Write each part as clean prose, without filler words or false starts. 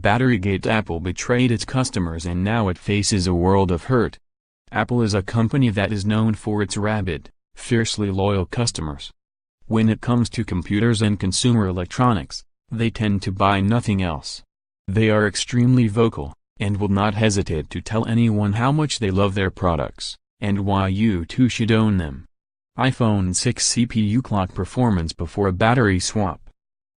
Batterygate Apple betrayed its customers and now it faces a world of hurt. Apple is a company that is known for its rabid, fiercely loyal customers. When it comes to computers and consumer electronics, they tend to buy nothing else. They are extremely vocal, and will not hesitate to tell anyone how much they love their products, and why you too should own them. iPhone 6 CPU clock performance before a battery swap.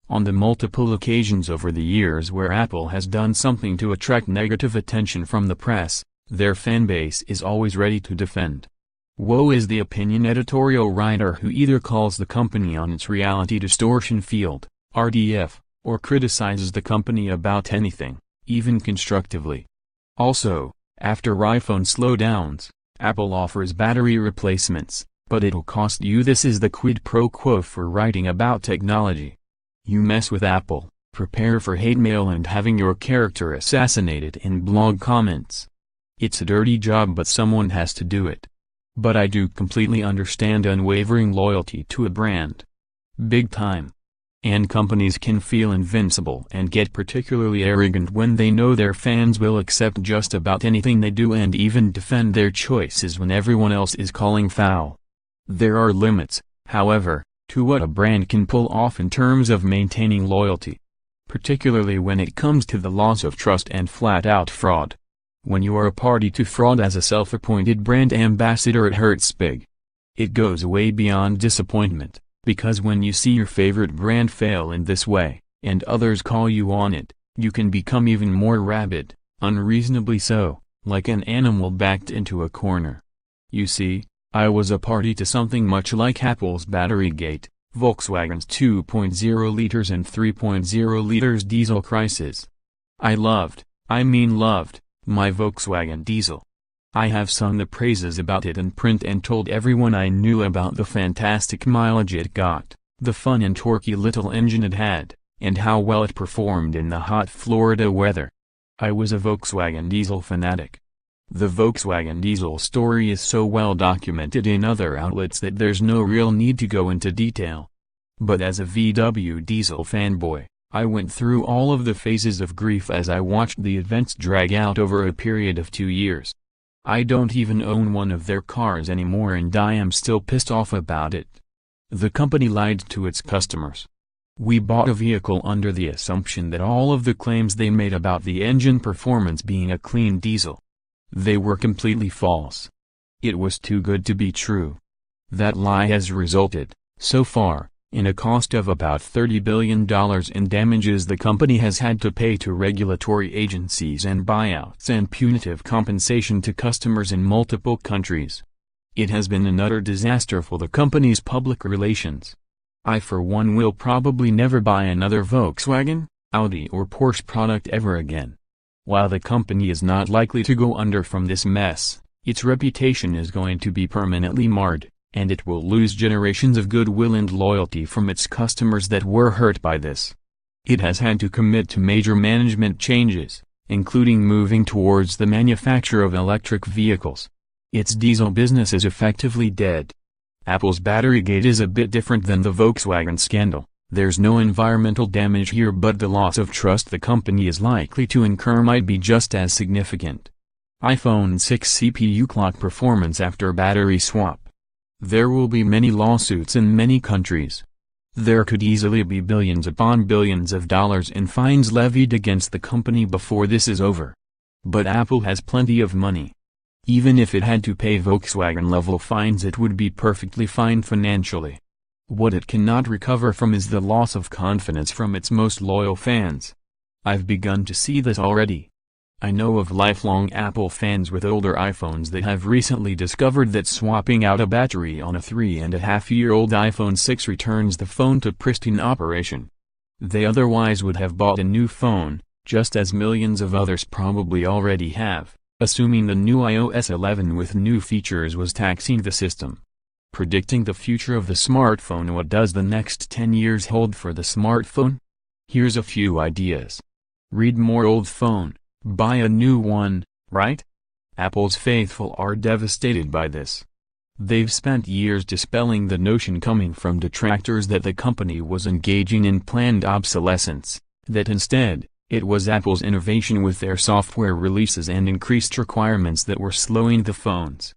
On the multiple occasions over the years where Apple has done something to attract negative attention from the press, their fanbase is always ready to defend. Woe is the opinion editorial writer who either calls the company on its Reality Distortion Field, RDF, or criticizes the company about anything, even constructively. Also, after iPhone slowdowns, Apple offers battery replacements, but it'll cost you. This is the quid pro quo for writing about technology. You mess with Apple, prepare for hate mail and having your character assassinated in blog comments. It's a dirty job but someone has to do it. But I do completely understand unwavering loyalty to a brand. Big time. And companies can feel invincible and get particularly arrogant when they know their fans will accept just about anything they do and even defend their choices when everyone else is calling foul. There are limits, however, to what a brand can pull off in terms of maintaining loyalty. Particularly when it comes to the loss of trust and flat-out fraud. When you are a party to fraud as a self-appointed brand ambassador, it hurts big. It goes way beyond disappointment, because when you see your favorite brand fail in this way, and others call you on it, you can become even more rabid, unreasonably so, like an animal backed into a corner. You see, I was a party to something much like Apple's Batterygate, Volkswagen's 2.0 liters and 3.0 liters diesel crisis. I loved, my Volkswagen diesel. I have sung the praises about it in print and told everyone I knew about the fantastic mileage it got, the fun and torquey little engine it had, and how well it performed in the hot Florida weather. I was a Volkswagen diesel fanatic. The Volkswagen diesel story is so well documented in other outlets that there's no real need to go into detail. But as a VW diesel fanboy, I went through all of the phases of grief as I watched the events drag out over a period of 2 years. I don't even own one of their cars anymore and I am still pissed off about it. The company lied to its customers. We bought a vehicle under the assumption that all of the claims they made about the engine performance being a clean diesel, they were completely false. It was too good to be true. That lie has resulted, so far, in a cost of about $30 billion in damages the company has had to pay to regulatory agencies and buyouts and punitive compensation to customers in multiple countries. It has been an utter disaster for the company's public relations. I for one will probably never buy another Volkswagen, Audi or Porsche product ever again. While the company is not likely to go under from this mess, its reputation is going to be permanently marred, and it will lose generations of goodwill and loyalty from its customers that were hurt by this. It has had to commit to major management changes, including moving towards the manufacture of electric vehicles. Its diesel business is effectively dead. Apple's Batterygate is a bit different than the Volkswagen scandal. There's no environmental damage here, but the loss of trust the company is likely to incur might be just as significant. iPhone 6 CPU clock performance after battery swap. There will be many lawsuits in many countries. There could easily be billions upon billions of dollars in fines levied against the company before this is over. But Apple has plenty of money. Even if it had to pay Volkswagen-level fines, it would be perfectly fine financially. What it cannot recover from is the loss of confidence from its most loyal fans. I've begun to see this already. I know of lifelong Apple fans with older iPhones that have recently discovered that swapping out a battery on a 3.5-year-old iPhone 6 returns the phone to pristine operation. They otherwise would have bought a new phone, just as millions of others probably already have, assuming the new iOS 11 with new features was taxing the system. Predicting the future of the smartphone. What does the next 10 years hold for the smartphone? Here's a few ideas. Read more old phone, buy a new one, right? Apple's faithful are devastated by this. They've spent years dispelling the notion coming from detractors that the company was engaging in planned obsolescence, that instead, It was Apple's innovation with their software releases and increased requirements that were slowing the phones.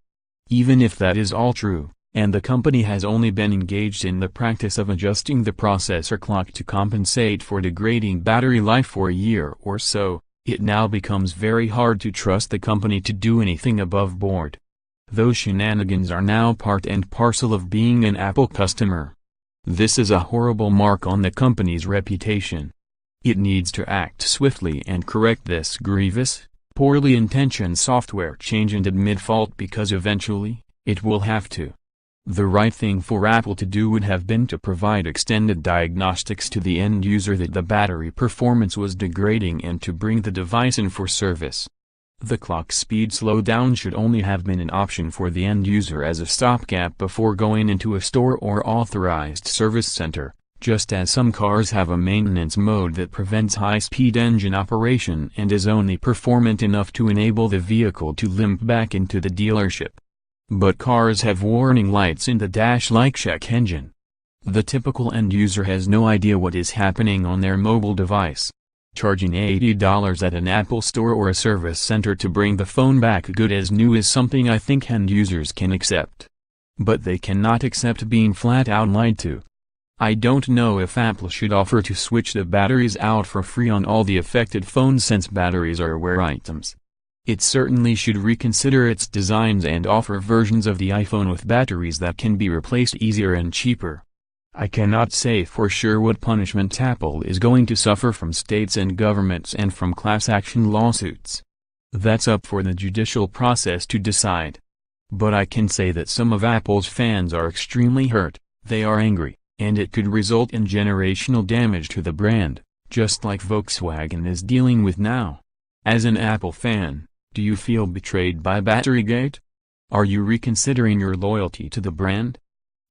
Even if that is all true, and the company has only been engaged in the practice of adjusting the processor clock to compensate for degrading battery life for a year or so, it now becomes very hard to trust the company to do anything above board. Those shenanigans are now part and parcel of being an Apple customer. This is a horrible mark on the company's reputation. It needs to act swiftly and correct this grievous, poorly intentioned software change and admit fault, because eventually, it will have to. The right thing for Apple to do would have been to provide extended diagnostics to the end user that the battery performance was degrading and to bring the device in for service. The clock speed slowdown should only have been an option for the end user as a stopgap before going into a store or authorized service center, just as some cars have a maintenance mode that prevents high-speed engine operation and is only performant enough to enable the vehicle to limp back into the dealership. But cars have warning lights in the dash like check engine. The typical end user has no idea what is happening on their mobile device. Charging $80 at an Apple store or a service center to bring the phone back good as new is something I think end users can accept. But they cannot accept being flat out lied to. I don't know if Apple should offer to switch the batteries out for free on all the affected phones, since batteries are rare items. It certainly should reconsider its designs and offer versions of the iPhone with batteries that can be replaced easier and cheaper. I cannot say for sure what punishment Apple is going to suffer from states and governments and from class action lawsuits. That's up for the judicial process to decide. But I can say that some of Apple's fans are extremely hurt, they are angry, and it could result in generational damage to the brand, just like Volkswagen is dealing with now. As an Apple fan, do you feel betrayed by Batterygate? Are you reconsidering your loyalty to the brand?